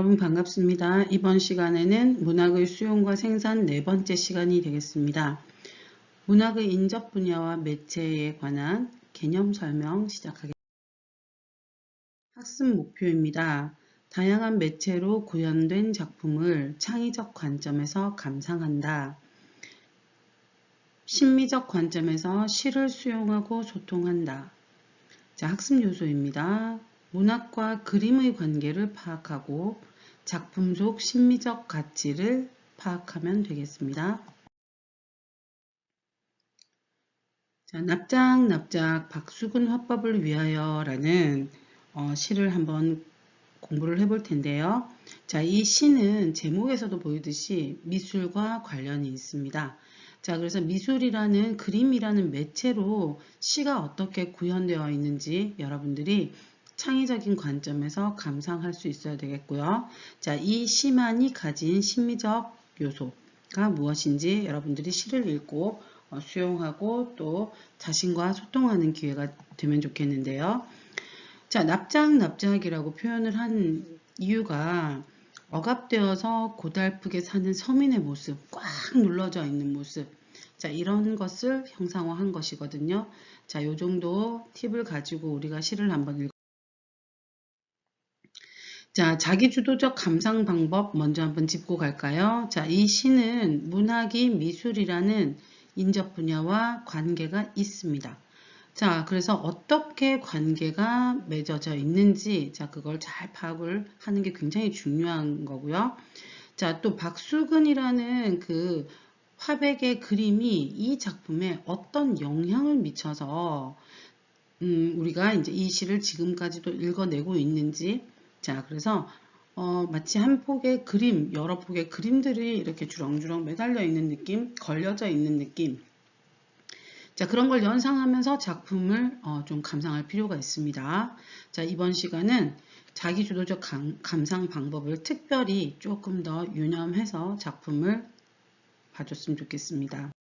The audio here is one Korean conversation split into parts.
여러분 반갑습니다. 이번 시간에는 문학의 수용과 생산 네 번째 시간이 되겠습니다. 문학의 인접 분야와 매체에 관한 개념 설명 시작하겠습니다. 학습 목표입니다. 다양한 매체로 구현된 작품을 창의적 관점에서 감상한다. 심미적 관점에서 시를 수용하고 소통한다. 자, 학습 요소입니다. 문학과 그림의 관계를 파악하고 작품 속 심미적 가치를 파악하면 되겠습니다. 자, 납작 박수근 화법을 위하여 라는 시를 한번 공부를 해볼 텐데요. 자, 이 시는 제목에서도 보이듯이 미술과 관련이 있습니다. 자, 그래서 미술이라는 그림이라는 매체로 시가 어떻게 구현되어 있는지 여러분들이 창의적인 관점에서 감상할 수 있어야 되겠고요. 자, 이 시만이 가진 심미적 요소가 무엇인지 여러분들이 시를 읽고 수용하고 또 자신과 소통하는 기회가 되면 좋겠는데요. 자, 납작이라고 표현을 한 이유가 억압되어서 고달프게 사는 서민의 모습, 꽉 눌러져 있는 모습. 자, 이런 것을 형상화한 것이거든요. 자, 요 정도 팁을 가지고 우리가 시를 한번 읽어. 자, 자기주도적 감상 방법 먼저 한번 짚고 갈까요? 자, 이 시는 문학이 미술이라는 인접 분야와 관계가 있습니다. 자, 그래서 어떻게 관계가 맺어져 있는지, 자, 그걸 잘 파악을 하는 게 굉장히 중요한 거고요. 자, 또 박수근이라는 그 화백의 그림이 이 작품에 어떤 영향을 미쳐서, 우리가 이제 이 시를 지금까지도 읽어내고 있는지, 자, 그래서, 마치 한 폭의 그림, 여러 폭의 그림들이 이렇게 주렁주렁 매달려 있는 느낌, 걸려져 있는 느낌, 자, 그런 걸 연상하면서 작품을 좀 감상할 필요가 있습니다. 자, 이번 시간은 자기주도적 감상 방법을 특별히 조금 더 유념해서 작품을 봐줬으면 좋겠습니다.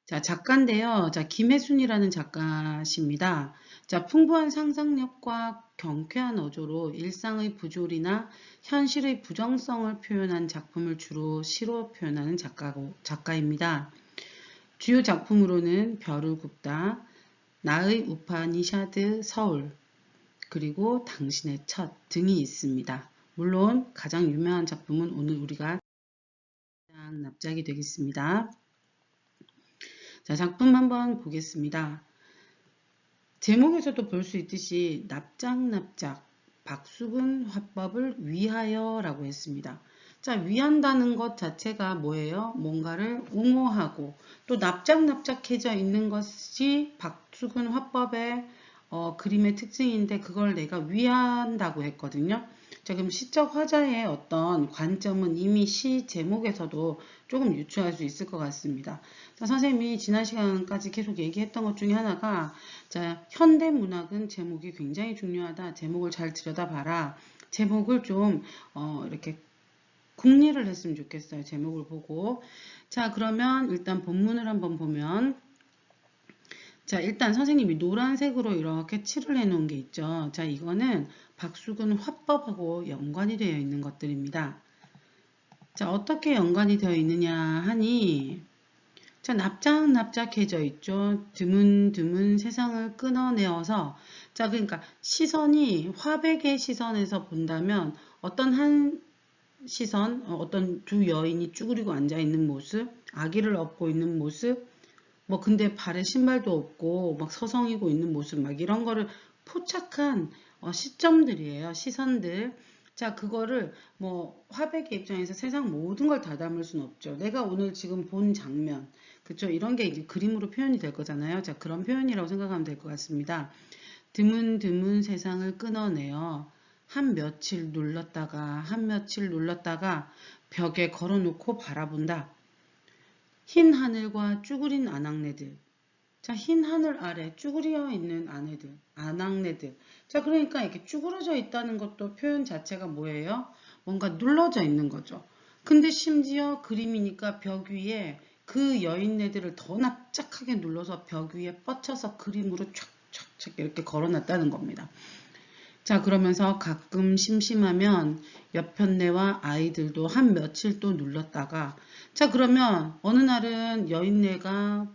자, 작가인데요. 자, 김혜순이라는 작가십니다. 자, 풍부한 상상력과 경쾌한 어조로 일상의 부조리나 현실의 부정성을 표현한 작품을 주로 시로 표현하는 작가입니다. 주요 작품으로는 별을 굽다, 나의 우파니샤드 서울, 그리고 당신의 첫 등이 있습니다. 물론 가장 유명한 작품은 오늘 우리가 납작이 되겠습니다. 자, 작품 한번 보겠습니다. 제목에서도 볼 수 있듯이 납작 박수근 화법을 위하여 라고 했습니다. 자, 위한다는 것 자체가 뭐예요? 뭔가를 옹호하고 또 납작해져 있는 것이 박수근 화법의 그림의 특징인데 그걸 내가 위한다고 했거든요. 자, 그럼 시적 화자의 어떤 관점은 이미 시 제목에서도 조금 유추할 수 있을 것 같습니다. 자, 선생님이 지난 시간까지 계속 얘기했던 것 중에 하나가 자, 현대문학은 제목이 굉장히 중요하다. 제목을 잘 들여다봐라. 제목을 좀 이렇게 궁리를 했으면 좋겠어요. 제목을 보고. 자, 그러면 일단 본문을 한번 보면 자, 일단 선생님이 노란색으로 이렇게 칠을 해놓은 게 있죠. 자, 이거는 박수근 화법하고 연관이 되어 있는 것들입니다. 자, 어떻게 연관이 되어 있느냐 하니 자, 납작해져 있죠. 드문드문 세상을 끊어내어서 자, 그러니까 시선이 화백의 시선에서 본다면 어떤 한 시선, 어떤 두 여인이 쭈그리고 앉아 있는 모습, 아기를 업고 있는 모습, 뭐 근데 발에 신발도 없고 막 서성이고 있는 모습 막 이런 거를 포착한 시점들이에요. 시선들. 자, 그거를 뭐 화백의 입장에서 세상 모든 걸 다 담을 수는 없죠. 내가 오늘 지금 본 장면, 그쵸? 이런 게 이제 그림으로 표현이 될 거잖아요. 자, 그런 표현이라고 생각하면 될 것 같습니다. 드문드문 세상을 끊어내어 한 며칠 눌렀다가 벽에 걸어놓고 바라본다. 흰 하늘과 쭈그린 아낙네들. 자, 흰 하늘 아래 쭈그려 있는 아낙네들. 자, 그러니까 이렇게 쭈그러져 있다는 것도 표현 자체가 뭐예요? 뭔가 눌러져 있는 거죠. 근데 심지어 그림이니까 벽 위에 그 여인네들을 더 납작하게 눌러서 벽 위에 뻗쳐서 그림으로 촥촥촥 이렇게 걸어놨다는 겁니다. 자, 그러면서 가끔 심심하면 옆편네와 아이들도 한 며칠 또 눌렀다가, 자, 그러면 어느 날은 여인네가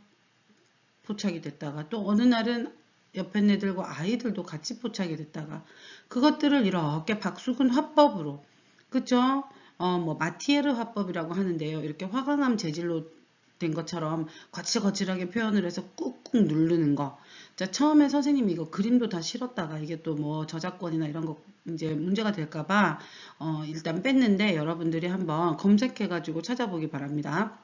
포착이 됐다가 또 어느 날은 옆편네들과 아이들도 같이 포착이 됐다가 그것들을 이렇게 박수근 화법으로, 그쵸? 뭐 마티에르 화법이라고 하는데요. 이렇게 화강암 재질로 된 것처럼 거칠거칠하게 표현을 해서 꾹꾹 누르는 거. 자, 처음에 선생님이 이거 그림도 다 실었다가 이게 또 뭐 저작권이나 이런 거 이제 문제가 될까봐 일단 뺐는데 여러분들이 한번 검색해가지고 찾아보기 바랍니다.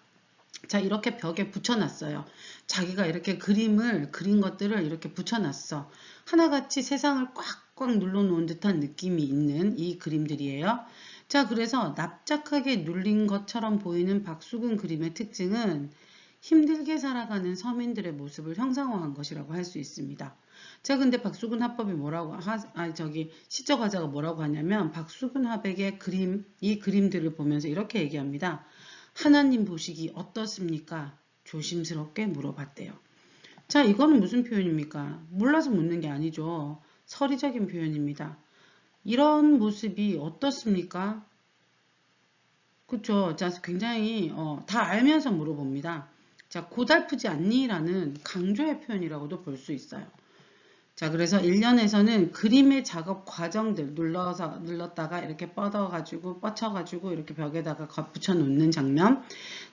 자, 이렇게 벽에 붙여놨어요. 자기가 이렇게 그림을 그린 것들을 이렇게 붙여놨어. 하나같이 세상을 꽉꽉 눌러놓은 듯한 느낌이 있는 이 그림들이에요. 자, 그래서 납작하게 눌린 것처럼 보이는 박수근 그림의 특징은 힘들게 살아가는 서민들의 모습을 형상화한 것이라고 할 수 있습니다. 자, 근데 박수근 화법이 뭐라고 시적 화자가 뭐라고 하냐면 박수근 화백의 그림, 이 그림들을 보면서 이렇게 얘기합니다. 하나님 보시기 어떻습니까? 조심스럽게 물어봤대요. 자, 이거는 무슨 표현입니까? 몰라서 묻는 게 아니죠. 서리적인 표현입니다. 이런 모습이 어떻습니까? 그쵸? 자, 굉장히 다 알면서 물어봅니다. 자, 고달프지 않니? 라는 강조의 표현이라고도 볼 수 있어요. 자, 그래서 1년에서는 그림의 작업 과정들 눌렀다가 이렇게 뻗쳐가지고 이렇게 벽에다가 붙여 놓는 장면.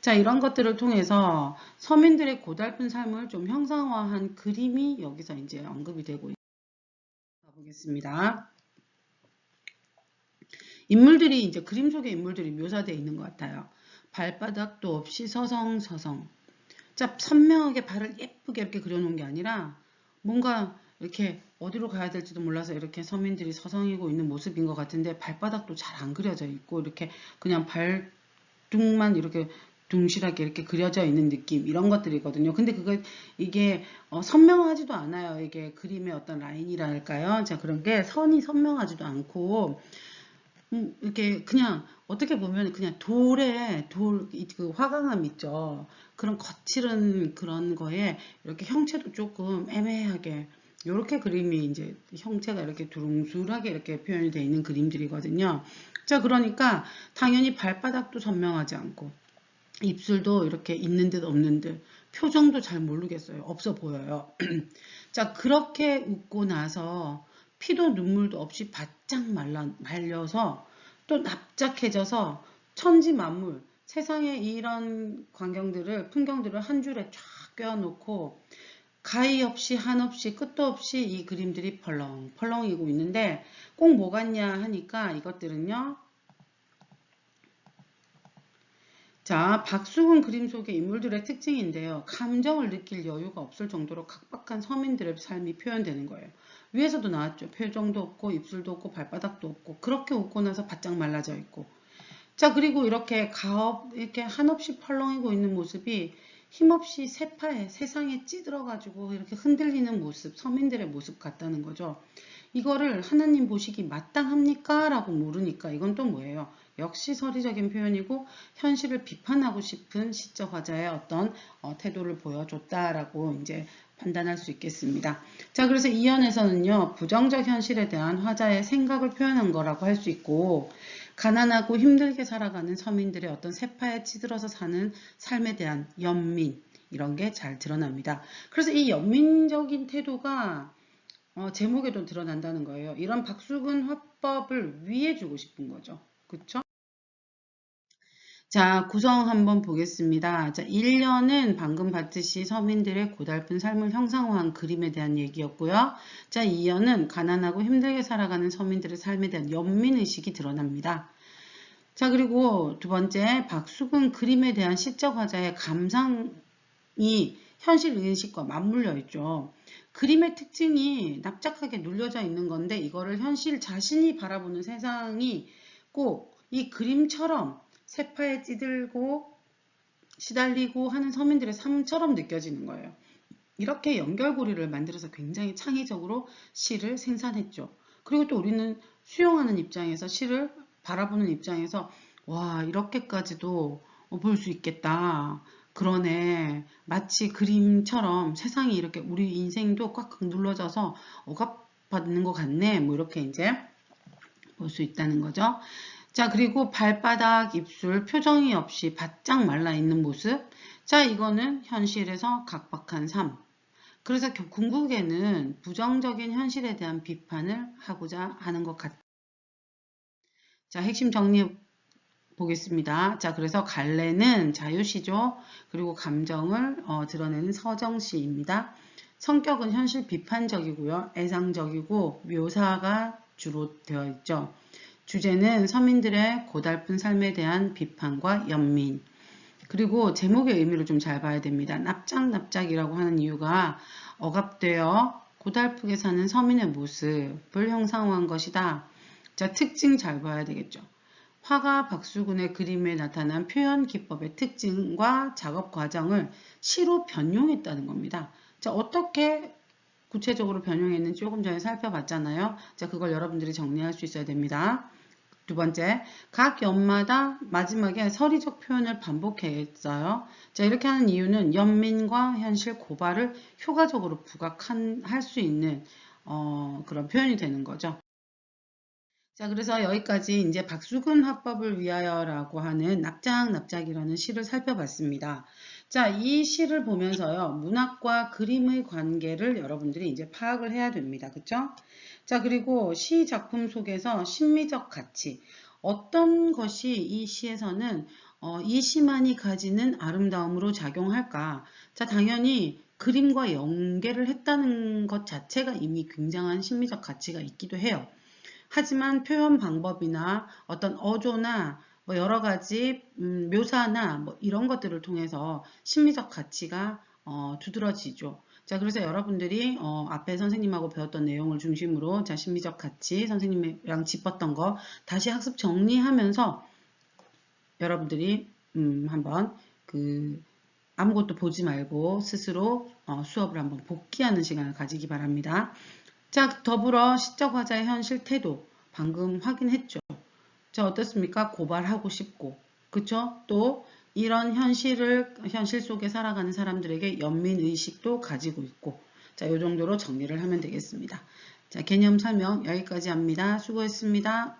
자, 이런 것들을 통해서 서민들의 고달픈 삶을 좀 형상화한 그림이 여기서 이제 언급이 되고 있습니다. 인물들이 이제 그림 속의 인물들이 묘사되어 있는 것 같아요. 발바닥도 없이 서성서성. 자, 선명하게 발을 예쁘게 이렇게 그려놓은 게 아니라 뭔가 이렇게 어디로 가야 될지도 몰라서 이렇게 서민들이 서성이고 있는 모습인 것 같은데 발바닥도 잘 안 그려져 있고 이렇게 그냥 발등만 이렇게 둥실하게 이렇게 그려져 있는 느낌 이런 것들이거든요. 근데 이게 선명하지도 않아요. 이게 그림의 어떤 라인이랄까요? 자, 그런 게 선이 선명하지도 않고 이렇게 그냥 어떻게 보면 그냥 그 화강암 있죠. 그런 거칠은 그런 거에 이렇게 형체도 조금 애매하게 이렇게 그림이 이제 형체가 이렇게 두릉술하게 이렇게 표현이 되어 있는 그림들이거든요. 자, 그러니까 당연히 발바닥도 선명하지 않고 입술도 이렇게 있는 듯 없는 듯 표정도 잘 모르겠어요. 없어 보여요. 자, 그렇게 웃고 나서 피도 눈물도 없이 바짝 말려서 또 납작해져서 천지만물 세상에 이런 풍경들을 한 줄에 쫙 꿰어놓고 가히 없이 한없이 끝도 없이 이 그림들이 펄렁펄렁이고 있는데 꼭 뭐 같냐 하니까 이것들은요. 자, 박수근 그림 속의 인물들의 특징인데요. 감정을 느낄 여유가 없을 정도로 각박한 서민들의 삶이 표현되는 거예요. 위에서도 나왔죠. 표정도 없고 입술도 없고 발바닥도 없고 그렇게 웃고 나서 바짝 말라져 있고. 자, 그리고 이렇게 한없이 펄렁이고 있는 모습이 힘없이 세상에 찌들어가지고 이렇게 흔들리는 모습, 서민들의 모습 같다는 거죠. 이거를 하나님 보시기 마땅합니까? 라고 물으니까 이건 또 뭐예요? 역시 서리적인 표현이고 현실을 비판하고 싶은 시적 화자의 어떤 태도를 보여줬다라고 이제 판단할 수 있겠습니다. 자, 그래서 이 연에서는요, 부정적 현실에 대한 화자의 생각을 표현한 거라고 할 수 있고, 가난하고 힘들게 살아가는 서민들의 어떤 세파에 치들어서 사는 삶에 대한 연민, 이런 게 잘 드러납니다. 그래서 이 연민적인 태도가 제목에도 드러난다는 거예요. 이런 박수근 화법을 위해주고 싶은 거죠. 그쵸? 자, 구성 한번 보겠습니다. 자, 1년은 방금 봤듯이 서민들의 고달픈 삶을 형상화한 그림에 대한 얘기였고요. 자, 2년은 가난하고 힘들게 살아가는 서민들의 삶에 대한 연민의식이 드러납니다. 자, 그리고 두 번째, 박수근 그림에 대한 시적 화자의 감상이 현실 인식과 맞물려 있죠. 그림의 특징이 납작하게 눌려져 있는 건데 이거를 현실 자신이 바라보는 세상이 꼭 이 그림처럼 세파에 찌들고 시달리고 하는 서민들의 삶처럼 느껴지는 거예요. 이렇게 연결고리를 만들어서 굉장히 창의적으로 시를 생산했죠. 그리고 또 우리는 수용하는 입장에서 시를 바라보는 입장에서 와, 이렇게까지도 볼 수 있겠다. 그러네. 마치 그림처럼 세상이 이렇게 우리 인생도 꽉꽉 눌러져서 받는 것 같네. 뭐 이렇게 이제 볼 수 있다는 거죠. 자, 그리고 발바닥, 입술, 표정이 없이 바짝 말라 있는 모습. 자, 이거는 현실에서 각박한 삶. 그래서 궁극에는 부정적인 현실에 대한 비판을 하고자 하는 것 같다. 자, 핵심 정리해 보겠습니다. 자, 그래서 갈래는 자유시죠. 그리고 감정을 드러내는 서정시입니다. 성격은 현실 비판적이고요. 애상적이고 묘사가 주로 되어 있죠. 주제는 서민들의 고달픈 삶에 대한 비판과 연민. 그리고 제목의 의미를 좀 잘 봐야 됩니다. 납작납작이라고 하는 이유가 억압되어 고달프게 사는 서민의 모습을 형상화한 것이다. 자, 특징 잘 봐야 되겠죠. 화가 박수근의 그림에 나타난 표현 기법의 특징과 작업 과정을 시로 변용했다는 겁니다. 자, 어떻게 구체적으로 변용했는지 조금 전에 살펴봤잖아요. 자, 그걸 여러분들이 정리할 수 있어야 됩니다. 두 번째, 각 연마다 마지막에 서리적 표현을 반복했어요. 자, 이렇게 하는 이유는 연민과 현실 고발을 효과적으로 부각할 수 있는 그런 표현이 되는 거죠. 자, 그래서 여기까지 이제 박수근 화법을 위하여라고 하는 납작납작이라는 시를 살펴봤습니다. 자, 이 시를 보면서요, 문학과 그림의 관계를 여러분들이 이제 파악을 해야 됩니다. 그쵸? 자, 그리고 시 작품 속에서 심미적 가치, 어떤 것이 이 시에서는 이 시만이 가지는 아름다움으로 작용할까? 자, 당연히 그림과 연계를 했다는 것 자체가 이미 굉장한 심미적 가치가 있기도 해요. 하지만 표현 방법이나 어떤 어조나 뭐 여러 가지 묘사나 뭐 이런 것들을 통해서 심리적 가치가 두드러지죠. 자, 그래서 여러분들이 앞에 선생님하고 배웠던 내용을 중심으로 자, 심리적 가치 선생님이랑 짚었던 거 다시 학습 정리하면서 여러분들이 한번 아무것도 보지 말고 스스로 수업을 한번 복기하는 시간을 가지기 바랍니다. 자, 더불어 시적 화자의 현실 태도 방금 확인했죠. 자, 어떻습니까? 고발하고 싶고, 그쵸? 또 이런 현실 속에 살아가는 사람들에게 연민 의식도 가지고 있고, 자, 이 정도로 정리를 하면 되겠습니다. 자, 개념 설명 여기까지 합니다. 수고했습니다.